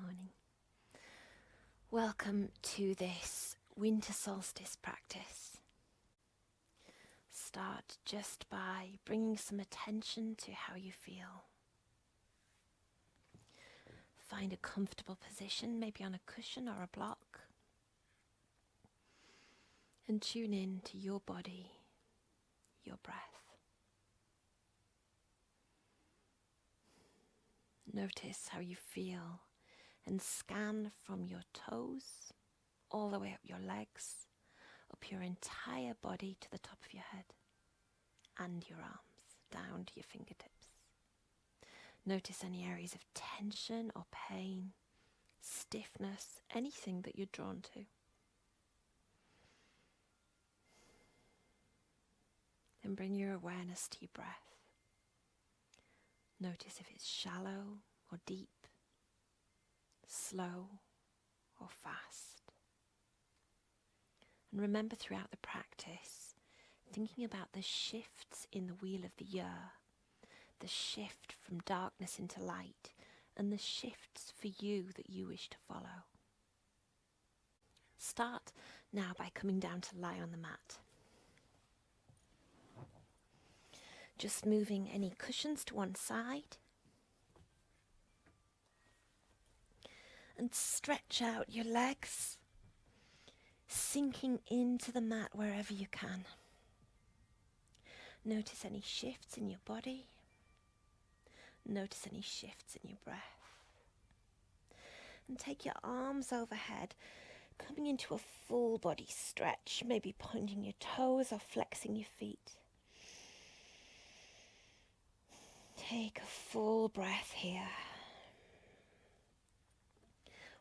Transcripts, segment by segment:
morning. Welcome to this winter solstice practice. Start just by bringing some attention to how you feel. Find a comfortable position, maybe on a cushion or a block, and tune in to your body, your breath. Notice how you feel and scan from your toes all the way up your legs, up your entire body to the top of your head and your arms down to your fingertips. Notice any areas of tension or pain, stiffness, anything that you're drawn to. Then bring your awareness to your breath. Notice if it's shallow or deep, slow or fast. And remember throughout the practice, thinking about the shifts in the wheel of the year, the shift from darkness into light, and the shifts for you that you wish to follow. Start now by coming down to lie on the mat. Just moving any cushions to one side. And stretch out your legs, sinking into the mat wherever you can. Notice any shifts in your body. Notice any shifts in your breath. And take your arms overhead, coming into a full body stretch, maybe pointing your toes or flexing your feet. Take a full breath here.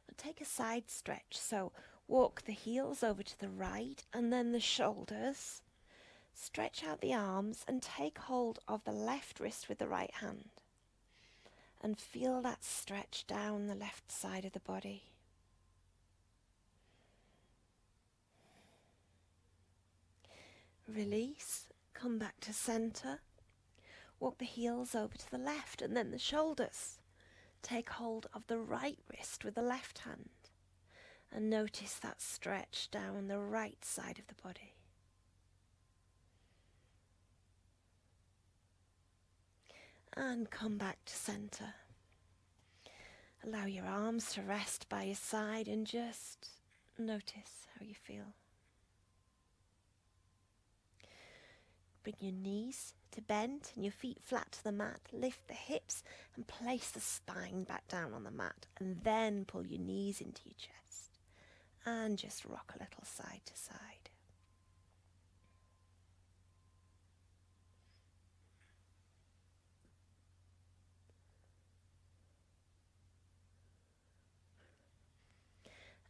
We'll take a side stretch, so walk the heels over to the right and then the shoulders. Stretch out the arms and take hold of the left wrist with the right hand. And feel that stretch down the left side of the body. Release, come back to center. Walk the heels over to the left and then the shoulders. Take hold of the right wrist with the left hand. And notice that stretch down the right side of the body. And come back to center. Allow your arms to rest by your side and just notice how you feel. Bring your knees to bend and your feet flat to the mat. Lift the hips and place the spine back down on the mat. And then pull your knees into your chest. And just rock a little side to side.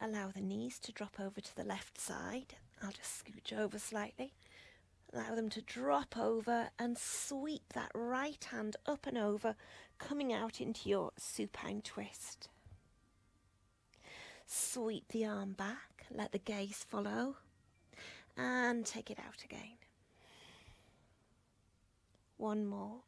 Allow the knees to drop over to the left side. I'll just scooch over slightly. Allow them to drop over and sweep that right hand up and over, coming out into your supine twist. Sweep the arm back, let the gaze follow, and take it out again. One more.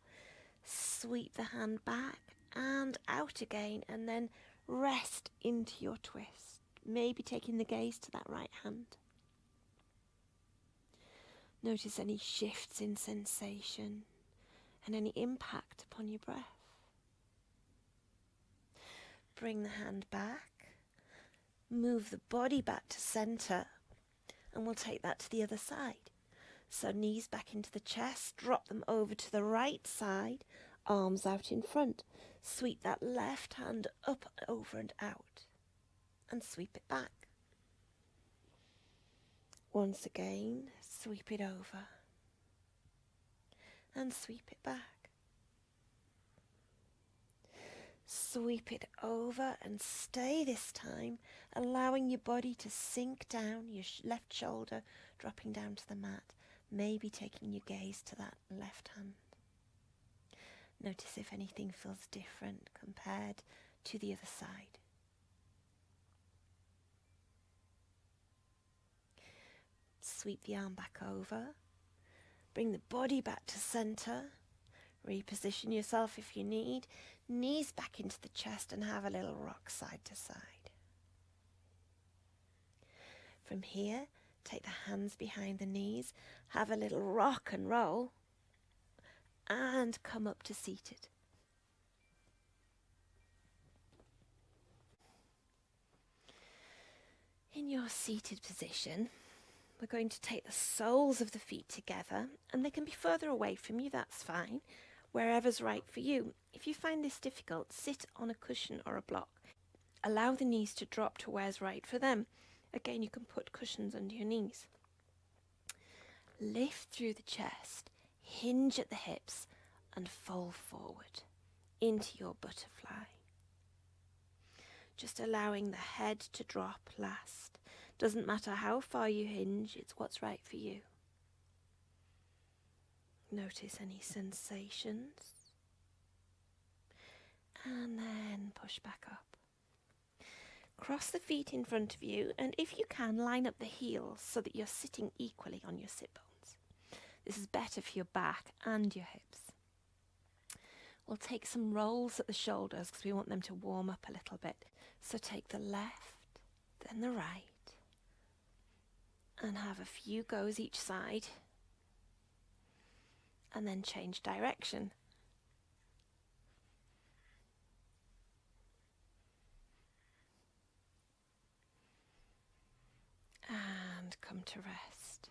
Sweep the hand back and out again, and then rest into your twist. Maybe taking the gaze to that right hand. Notice any shifts in sensation and any impact upon your breath. Bring the hand back. Move the body back to center. And we'll take that to the other side. So knees back into the chest. Drop them over to the right side. Arms out in front. Sweep that left hand up, over and out. And sweep it back. Once again, sweep it over. And sweep it back. Sweep it over and stay this time, allowing your body to sink down, your left shoulder dropping down to the mat, maybe taking your gaze to that left hand. Notice if anything feels different compared to the other side. Sweep the arm back over. Bring the body back to center. Reposition yourself if you need. Knees back into the chest and have a little rock side to side. From here, take the hands behind the knees, have a little rock and roll, and come up to seated. In your seated position, we're going to take the soles of the feet together, and they can be further away from you, that's fine, wherever's right for you. If you find this difficult, sit on a cushion or a block. Allow the knees to drop to where's right for them. Again, you can put cushions under your knees. Lift through the chest, hinge at the hips, and fold forward into your butterfly. Just allowing the head to drop last. Doesn't matter how far you hinge, it's what's right for you. Notice any sensations. And then push back up. Cross the feet in front of you, and if you can, line up the heels so that you're sitting equally on your sit bones. This is better for your back and your hips. We'll take some rolls at the shoulders because we want them to warm up a little bit. So take the left, then the right, and have a few goes each side, and then change direction. And come to rest.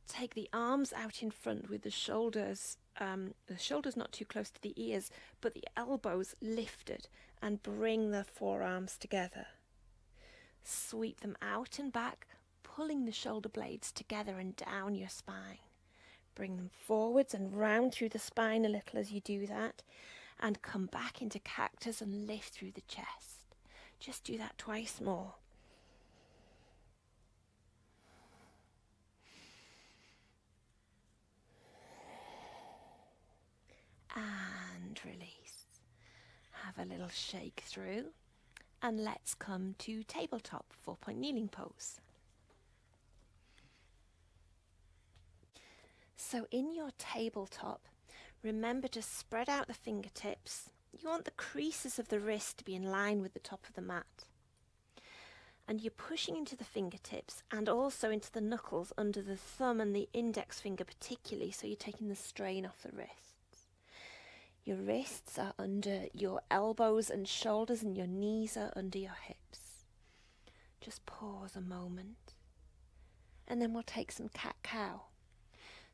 Take the arms out in front with the shoulders not too close to the ears, but the elbows lifted, and bring the forearms together. Sweep them out and back, pulling the shoulder blades together and down your spine. Bring them forwards and round through the spine a little as you do that, and come back into cactus and lift through the chest. Just do that twice more. And release. Have a little shake through, and let's come to tabletop 4-point kneeling pose. So in your tabletop, remember to spread out the fingertips. You want the creases of the wrist to be in line with the top of the mat. And you're pushing into the fingertips and also into the knuckles under the thumb and the index finger particularly, so you're taking the strain off the wrists. Your wrists are under your elbows and shoulders, and your knees are under your hips. Just pause a moment, and then we'll take some cat-cow.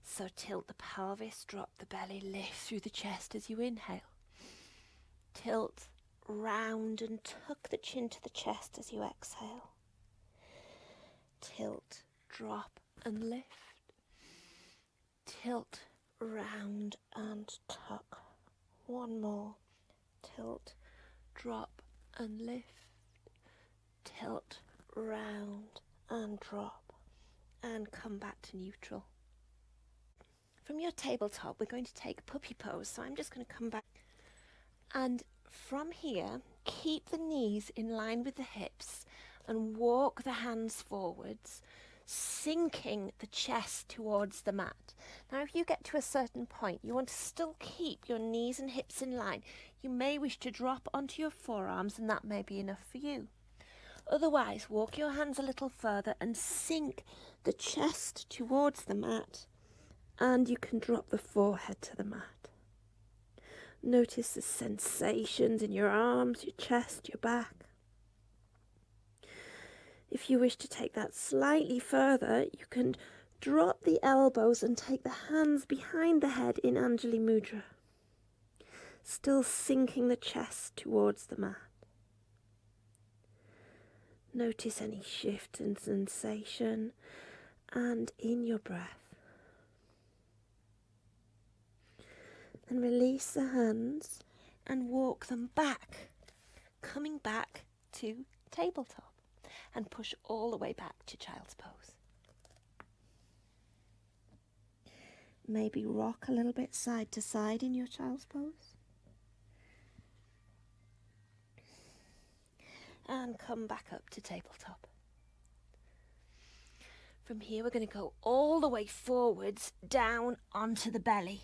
So tilt the pelvis, drop the belly, lift through the chest as you inhale. Tilt round and tuck the chin to the chest as you exhale. Tilt, drop and lift. Tilt, round and tuck. One more. Tilt, drop and lift. Tilt, round and drop. And come back to neutral. From your tabletop, we're going to take puppy pose. So I'm just going to come back. And from here, keep the knees in line with the hips and walk the hands forwards, sinking the chest towards the mat. Now, if you get to a certain point, you want to still keep your knees and hips in line. You may wish to drop onto your forearms, and that may be enough for you. Otherwise, walk your hands a little further and sink the chest towards the mat, and you can drop the forehead to the mat. Notice the sensations in your arms, your chest, your back. If you wish to take that slightly further, you can drop the elbows and take the hands behind the head in Anjali Mudra, still sinking the chest towards the mat. Notice any shift in sensation and in your breath. And release the hands and walk them back, coming back to tabletop, and push all the way back to child's pose. Maybe rock a little bit side to side in your child's pose. And come back up to tabletop. From here we're going to go all the way forwards, down onto the belly.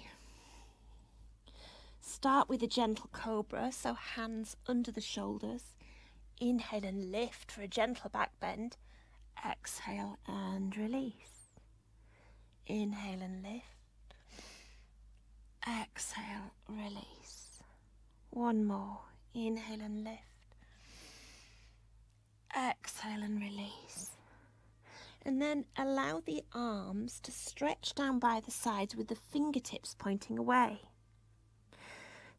Start with a gentle cobra, so hands under the shoulders. Inhale and lift for a gentle back bend. Exhale and release. Inhale and lift. Exhale, release. One more. Inhale and lift. Exhale and release. And then allow the arms to stretch down by the sides with the fingertips pointing away.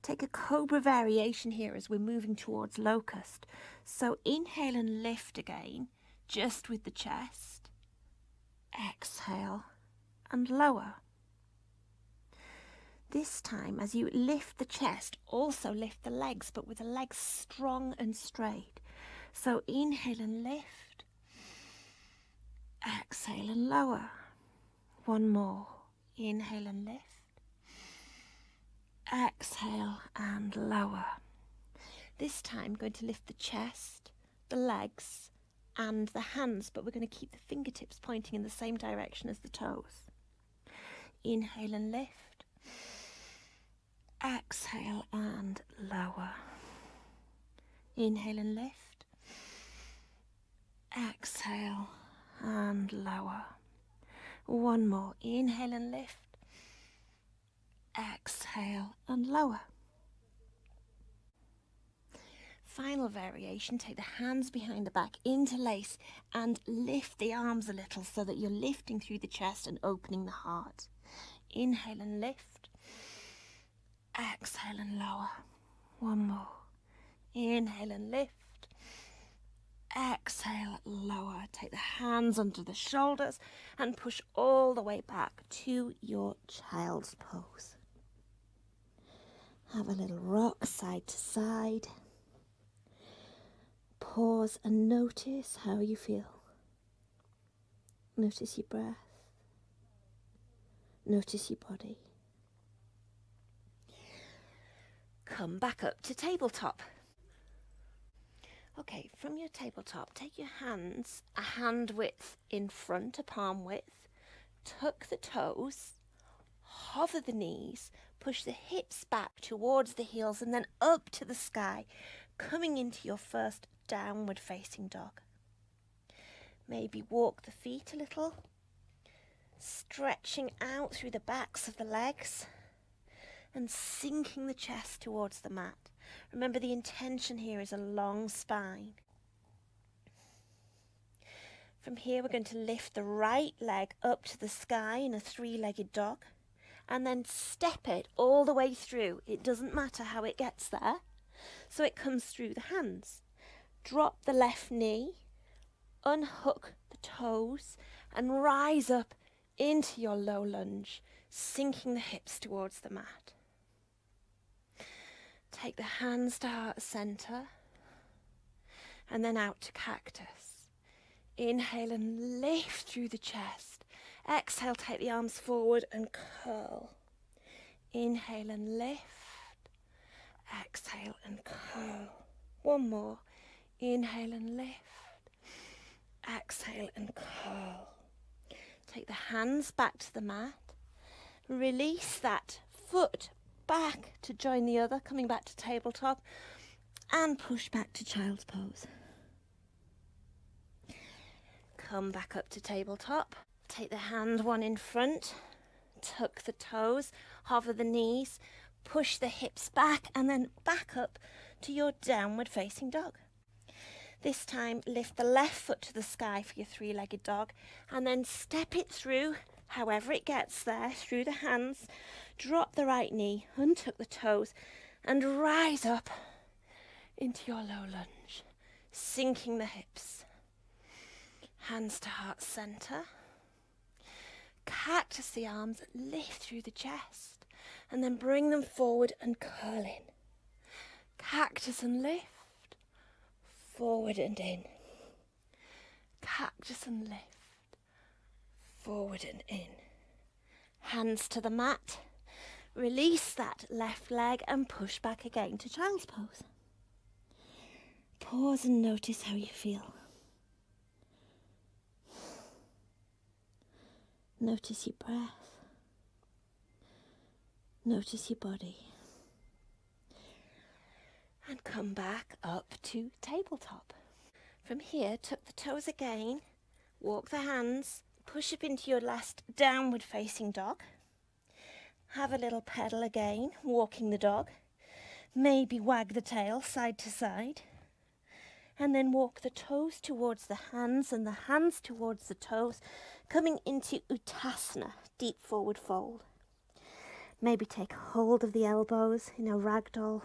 Take a cobra variation here as we're moving towards locust. So inhale and lift again, just with the chest. Exhale and lower. This time, as you lift the chest, also lift the legs, but with the legs strong and straight. So inhale and lift. Exhale and lower. One more. Inhale and lift. Exhale and lower. This time, going to lift the chest, the legs, and the hands, but we're going to keep the fingertips pointing in the same direction as the toes. Inhale and lift. Exhale and lower. Inhale and lift. Exhale and lower. One more. Inhale and lift. Exhale and lower. Final variation, take the hands behind the back, interlace and lift the arms a little so that you're lifting through the chest and opening the heart. Inhale and lift. Exhale and lower. One more. Inhale and lift. Exhale, lower. Take the hands under the shoulders and push all the way back to your child's pose. Have a little rock side to side. Pause and notice how you feel. Notice your breath. Notice your body. Come back up to tabletop. Okay, from your tabletop, take your hands a hand width in front, a palm width. Tuck the toes, hover the knees, push the hips back towards the heels and then up to the sky, coming into your first downward facing dog. Maybe walk the feet a little, stretching out through the backs of the legs and sinking the chest towards the mat. Remember, the intention here is a long spine. From here, we're going to lift the right leg up to the sky in a three-legged dog and then step it all the way through. It doesn't matter how it gets there. So it comes through the hands. Drop the left knee, unhook the toes and rise up into your low lunge, sinking the hips towards the mat. Take the hands to heart center and then out to cactus. Inhale and lift through the chest. Exhale, take the arms forward and curl. Inhale and lift. Exhale and curl. One more. Inhale and lift. Exhale and curl. Take the hands back to the mat. Release that foot back to join the other, coming back to tabletop, and push back to child's pose. Come back up to tabletop. Take the hand one in front, tuck the toes, hover the knees, push the hips back, and then back up to your downward facing dog. This time, lift the left foot to the sky for your three-legged dog, and then step it through, however it gets there, through the hands. Drop the right knee, untuck the toes, and rise up into your low lunge, sinking the hips. Hands to heart center. Cactus the arms, lift through the chest, and then bring them forward and curl in. Cactus and lift. Forward and in. Cactus and lift. Forward and in. Hands to the mat. Release that left leg and push back again to child's pose. Pause and notice how you feel. Notice your breath. Notice your body. And come back up to tabletop. From here, tuck the toes again, walk the hands, push up into your last downward facing dog. Have a little pedal again, walking the dog. Maybe wag the tail side to side. And then walk the toes towards the hands and the hands towards the toes, coming into Uttasana, deep forward fold. Maybe take hold of the elbows in a ragdoll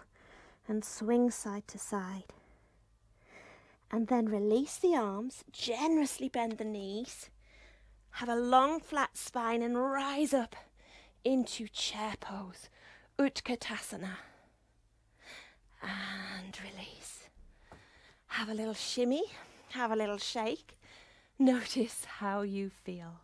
and swing side to side. And then release the arms, generously bend the knees, have a long flat spine and rise up into chair pose, Utkatasana. And release. Have a little shimmy, have a little shake. Notice how you feel.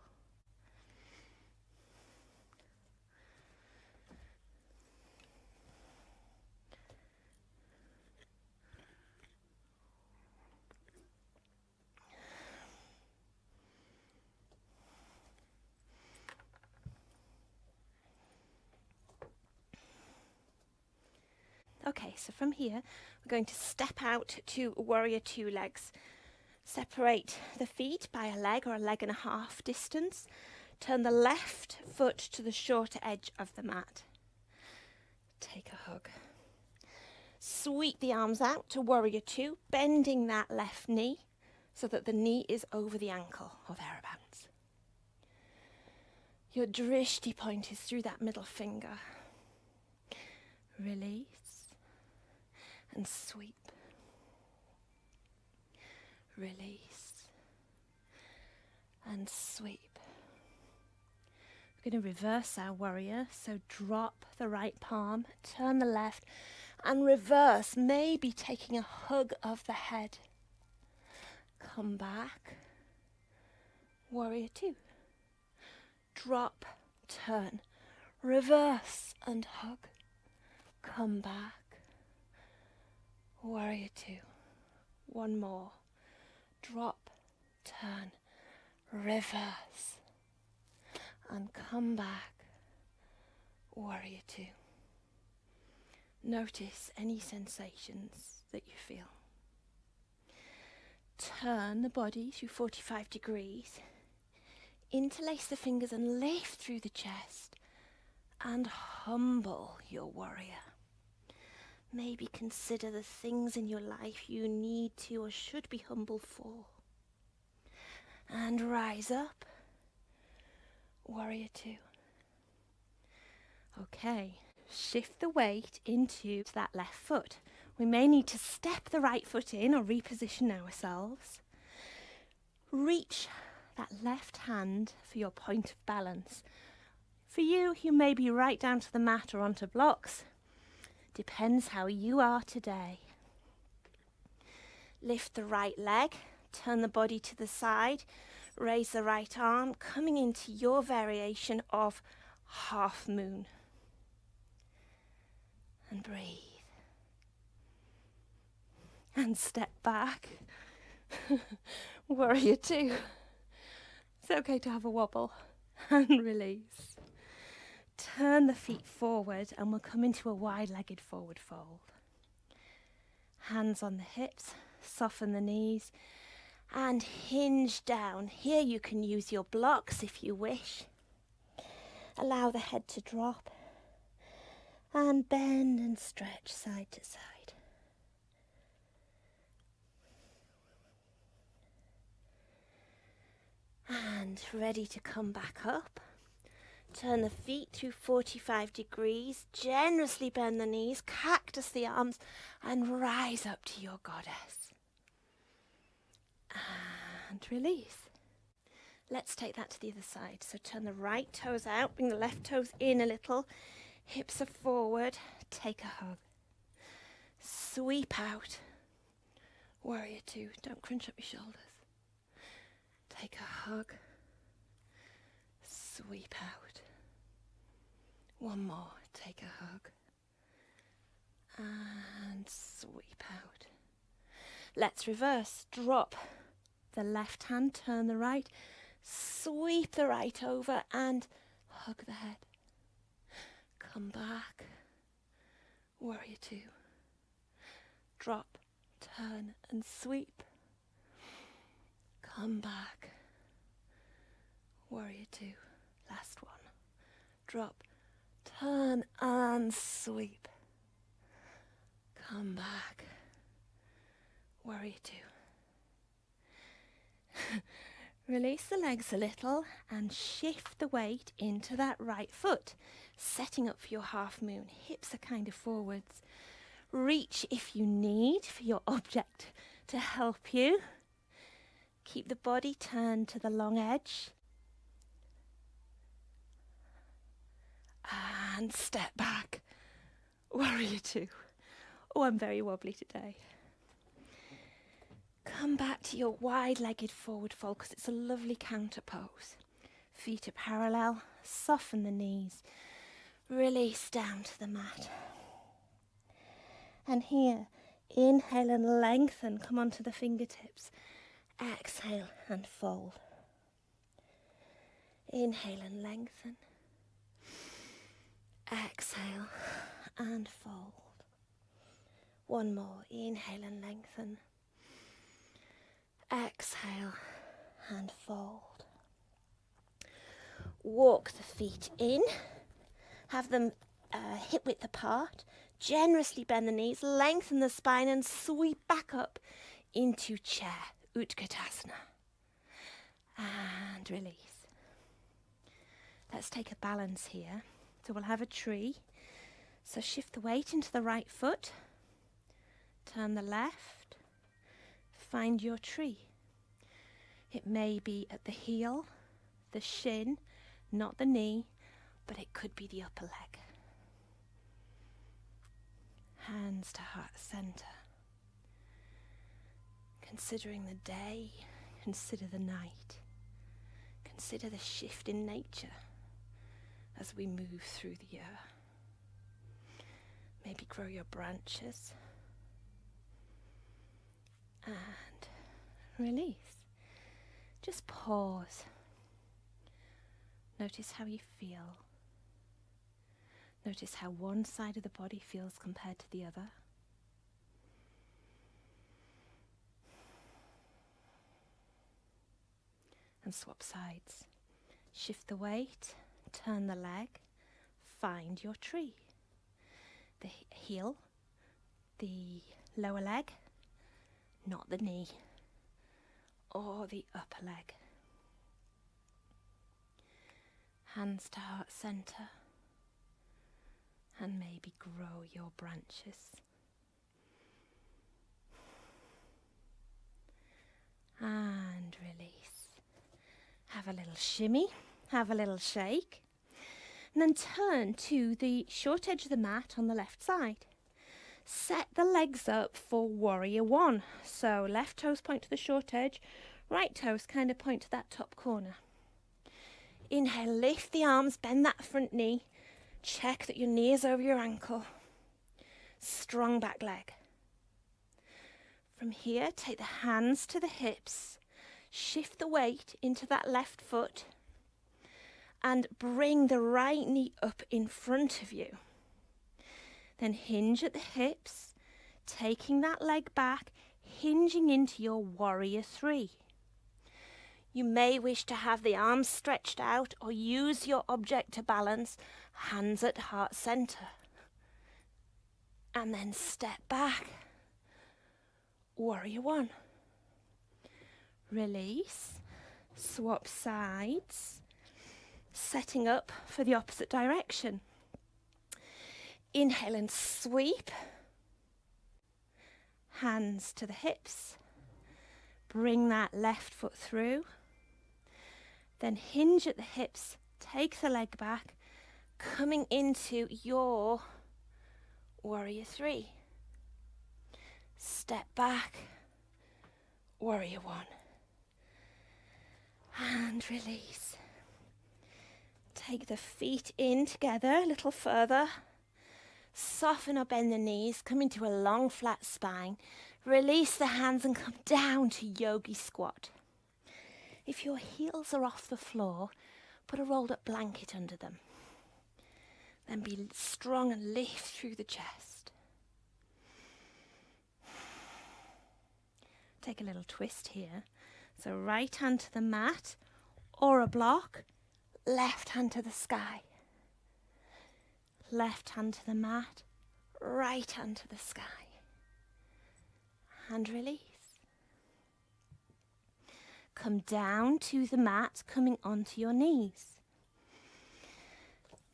Okay, so from here, we're going to step out to warrior two legs. Separate the feet by a leg or a leg and a half distance. Turn the left foot to the shorter edge of the mat. Take a hug. Sweep the arms out to warrior two, bending that left knee so that the knee is over the ankle or thereabouts. Your drishti point is through that middle finger. Release and sweep. Release and sweep. We're going to reverse our warrior, so drop the right palm, turn the left and reverse, maybe taking a hug of the head. Come back, warrior two. Drop, turn, reverse and hug. Come back, warrior two. One more. Drop, turn, reverse, and come back, warrior two. Notice any sensations that you feel. Turn the body through 45 degrees. Interlace the fingers and lift through the chest and humble your warrior. Maybe consider the things in your life you need to or should be humble for. And rise up, warrior two. Okay, shift the weight into that left foot. We may need to step the right foot in or reposition ourselves. Reach that left hand for your point of balance. For you, you may be right down to the mat or onto blocks. Depends how you are today. Lift the right leg, turn the body to the side, raise the right arm, coming into your variation of half moon. And breathe. And step back. Warrior two. It's okay to have a wobble. And release. Turn the feet forward and we'll come into a wide-legged forward fold. Hands on the hips, soften the knees and hinge down. Here you can use your blocks if you wish. Allow the head to drop and bend and stretch side to side. And ready to come back up. Turn the feet through 45 degrees, generously bend the knees, cactus the arms, and rise up to your goddess. And release. Let's take that to the other side. So turn the right toes out, bring the left toes in a little, hips are forward, take a hug. Sweep out. Warrior two, don't crunch up your shoulders. Take a hug. Sweep out. One more, take a hug. And sweep out. Let's reverse. Drop the left hand, turn the right, sweep the right over and hug the head. Come back. Warrior two. Drop, turn and sweep. Come back. Warrior two. Last one. Drop, turn and sweep. Come back. Warrior two. Release the legs a little and shift the weight into that right foot, setting up for your half moon. Hips are kind of forwards. Reach if you need for your object to help you. Keep the body turned to the long edge. And step back. Warrior two. Oh, I'm very wobbly today. Come back to your wide-legged forward fold because it's a lovely counter pose. Feet are parallel. Soften the knees. Release down to the mat. And here, inhale and lengthen. Come onto the fingertips. Exhale and fold. Inhale and lengthen. Exhale and fold. One more. Inhale and lengthen. Exhale and fold. Walk the feet in. Have them hip width apart. Generously bend the knees. Lengthen the spine and sweep back up into chair. Utkatasana. And release. Let's take a balance here. So we'll have a tree. So shift the weight into the right foot. Turn the left. Find your tree. It may be at the heel, the shin, not the knee, but it could be the upper leg. Hands to heart center. Considering the day, consider the night. Consider the shift in nature as we move through the year. Maybe grow your branches. And release. Just pause. Notice how you feel. Notice how one side of the body feels compared to the other. And swap sides. Shift the weight, turn the leg, find your tree. The heel, the lower leg, not the knee, or the upper leg. Hands to heart center, and maybe grow your branches. And release. Have a little shimmy, have a little shake, and then turn to the short edge of the mat on the left side. Set the legs up for warrior one. So left toes point to the short edge, right toes kind of point to that top corner. Inhale, lift the arms, bend that front knee. Check that your knee is over your ankle. Strong back leg. From here, take the hands to the hips. Shift the weight into that left foot. And bring the right knee up in front of you. Then hinge at the hips, taking that leg back, hinging into your warrior three. You may wish to have the arms stretched out or use your object to balance, hands at heart center. And then step back. Warrior one. Release, swap sides, setting up for the opposite direction. Inhale and sweep. Hands to the hips. Bring that left foot through. Then hinge at the hips. Take the leg back. Coming into your warrior three. Step back. Warrior one. And release. Take the feet in together a little further. Soften or bend the knees, come into a long flat spine. Release the hands and come down to yogi squat. If your heels are off the floor, put a rolled up blanket under them. Then be strong and lift through the chest. take a little twist here. So right hand to the mat or a block, left hand to the sky. Left hand to the mat, right hand to the sky. And release. Come down to the mat, coming onto your knees.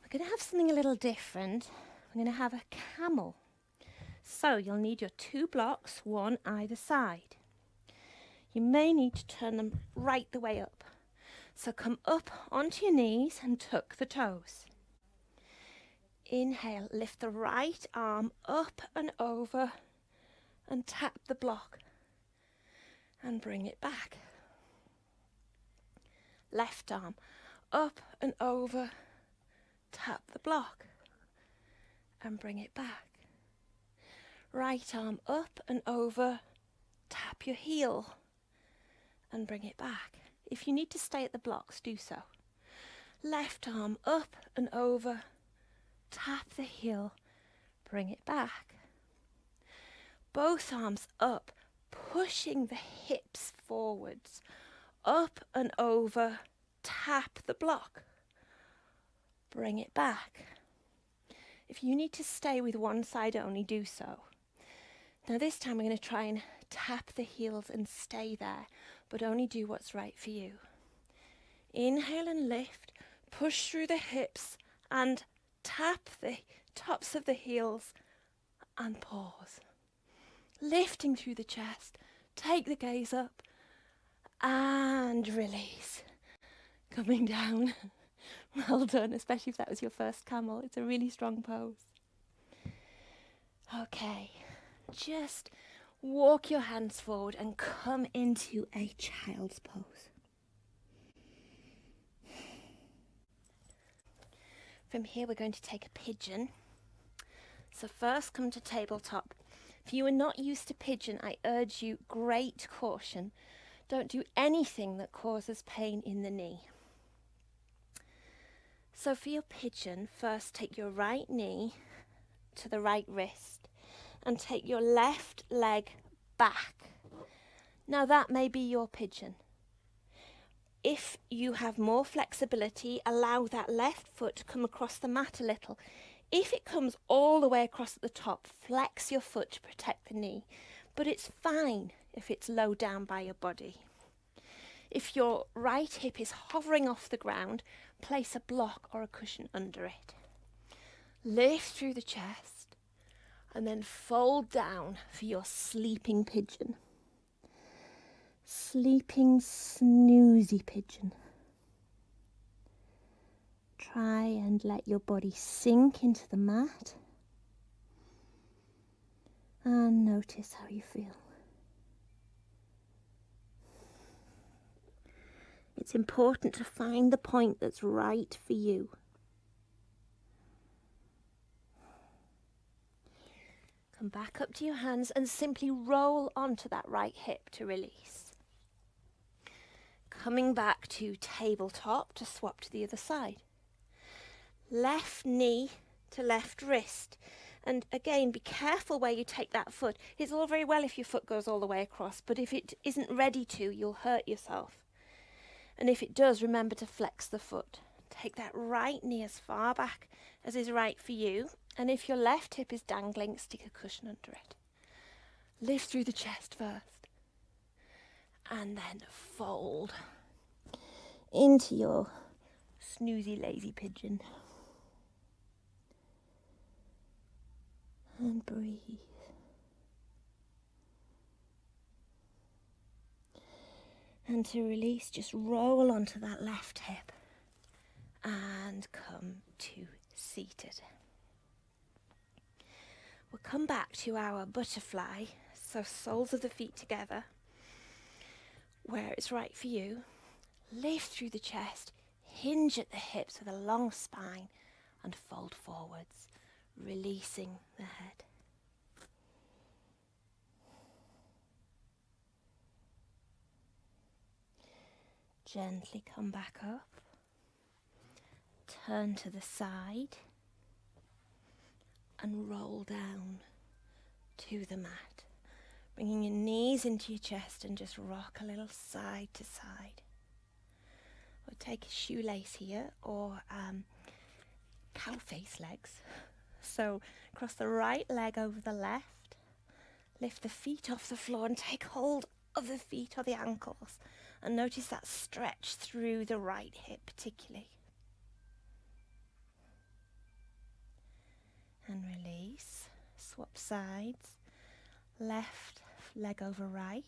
We're going to have something a little different. We're going to have a camel. So you'll need your 2 blocks, one either side. You may need to turn them right the way up. So come up onto your knees and tuck the toes. Inhale, lift the right arm up and over and tap the block and bring it back. Left arm up and over, tap the block and bring it back. Right arm up and over, tap your heel and bring it back. If you need to stay at the blocks, do so. Left arm up and over, tap the heel, bring it back. Both arms up, pushing the hips forwards, up and over, tap the block, bring it back. If you need to stay with one side only, do so. Now this time we're going to try and tap the heels and stay there, but only do what's right for you. Inhale and lift, push through the hips and tap the tops of the heels and pause. Lifting through the chest, take the gaze up and release. Coming down. Well done, especially if that was your first camel. It's a really strong pose. Okay, just walk your hands forward and come into a child's pose. From here we're going to take a pigeon. So first come to tabletop. If you are not used to pigeon, I urge you, great caution. Don't do anything that causes pain in the knee. So for your pigeon, first take your right knee to the right wrist and take your left leg back. Now that may be your pigeon. If you have more flexibility, allow that left foot to come across the mat a little. If it comes all the way across at the top, flex your foot to protect the knee. But it's fine if it's low down by your body. If your right hip is hovering off the ground, place a block or a cushion under it. Lift through the chest and then fold down for your sleeping pigeon. Sleeping snoozy pigeon. Try and let your body sink into the mat and notice how you feel. It's important to find the point that's right for you. Come back up to your hands and simply roll onto that right hip to release. Coming back to tabletop to swap to the other side. Left knee to left wrist. And again, be careful where you take that foot. It's all very well if your foot goes all the way across, but if it isn't ready to, you'll hurt yourself. And if it does, remember to flex the foot. Take that right knee as far back as is right for you. And if your left hip is dangling, stick a cushion under it. Lift through the chest first. And then fold into your snoozy lazy pigeon. And breathe. And to release, just roll onto that left hip and come to seated. We'll come back to our butterfly, so soles of the feet together, where it's right for you. Lift through the chest, hinge at the hips with a long spine and fold forwards, releasing the head. Gently come back up, turn to the side and roll down to the mat. Bringing your knees into your chest and just rock a little side to side. Or take a shoelace here, or cow face legs. So cross the right leg over the left, lift the feet off the floor and take hold of the feet or the ankles. And notice that stretch through the right hip particularly. And release. Swap sides. Left leg over right.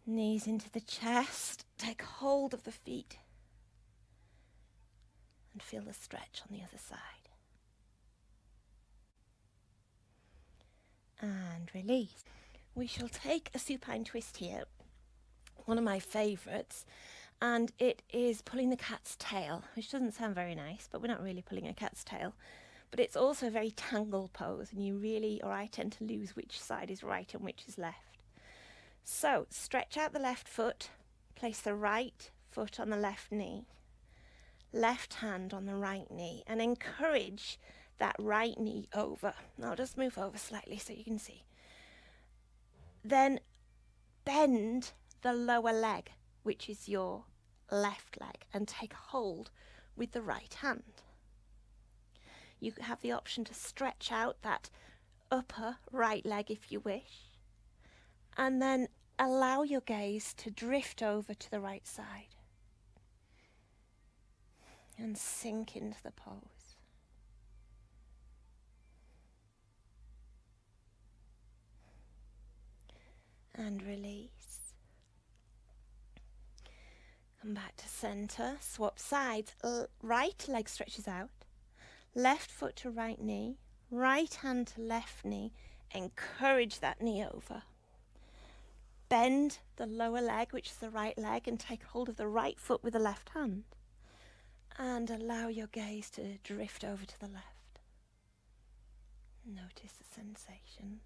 Knees into the chest. Take hold of the feet. And feel the stretch on the other side. And release. We shall take a supine twist here, one of my favourites, and it is pulling the cat's tail, which doesn't sound very nice, but we're not really pulling a cat's tail. But it's also a very tangled pose, and you really, or I tend to lose which side is right and which is left. So stretch out the left foot, place the right foot on the left knee, left hand on the right knee, and encourage that right knee over. I'll just move over slightly so you can see. Then bend the lower leg, which is your left leg, and take hold with the right hand. You have the option to stretch out that upper right leg if you wish, and then allow your gaze to drift over to the right side and sink into the pose. And release. Come back to center, swap sides. Right leg stretches out, left foot to right knee, right hand to left knee. Encourage that knee over. Bend the lower leg, which is the right leg, and take hold of the right foot with the left hand. And allow your gaze to drift over to the left. Notice the sensations.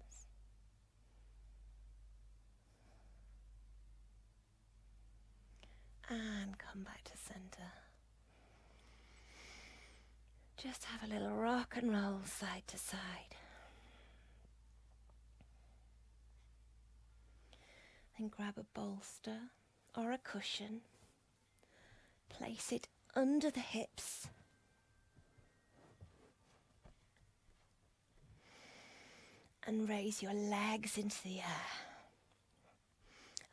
And come back to center. Just have a little rock and roll side to side. Then grab a bolster or a cushion. Place it under the hips. And raise your legs into the air.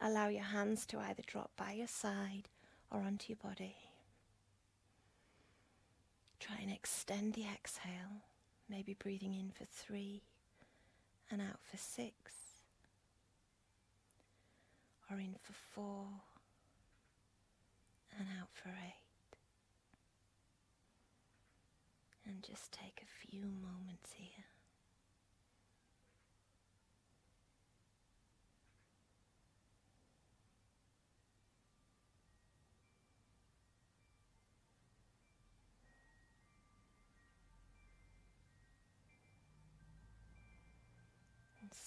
Allow your hands to either drop by your side or onto your body. Try and extend the exhale, maybe breathing in for 3 and out for 6, or in for 4 and out for 8. And just take a few moments here.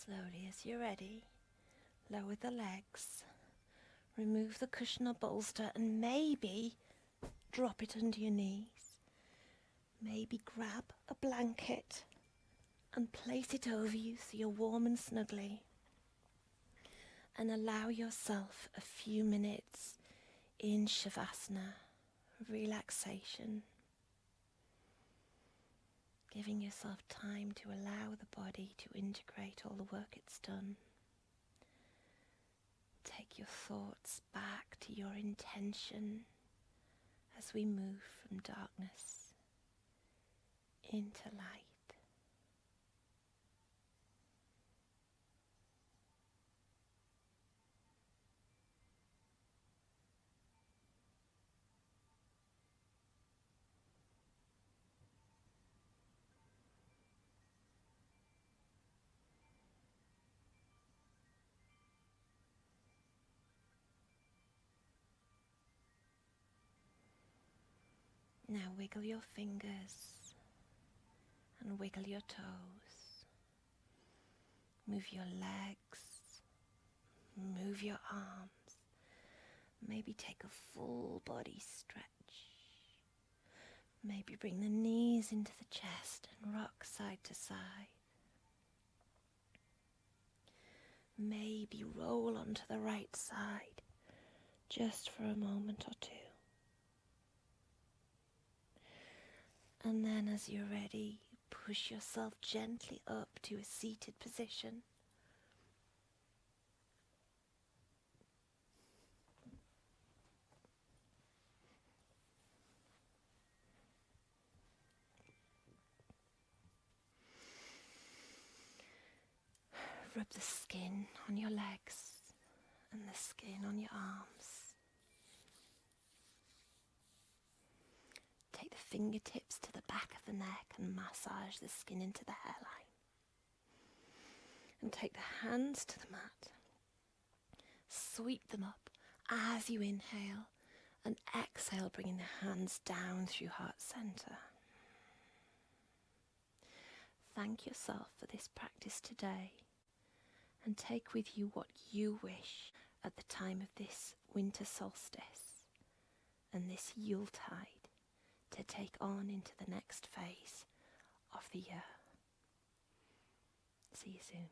Slowly, as you're ready, lower the legs, remove the cushion or bolster, and maybe drop it under your knees. Maybe grab a blanket and place it over you so you're warm and snuggly. And allow yourself a few minutes in Shavasana, relaxation. Giving yourself time to allow the body to integrate all the work it's done. Take your thoughts back to your intention as we move from darkness into light. Now wiggle your fingers and wiggle your toes. Move your legs, move your arms. Maybe take a full body stretch. Maybe bring the knees into the chest and rock side to side. Maybe roll onto the right side just for a moment or two. And then as you're ready, push yourself gently up to a seated position. Rub the skin on your legs and the skin on your arms. Take the fingertips to the back of the neck and massage the skin into the hairline. And take the hands to the mat. Sweep them up as you inhale and exhale, bringing the hands down through heart center. Thank yourself for this practice today and take with you what you wish at the time of this winter solstice and this Yuletide to take on into the next phase of the year. See you soon.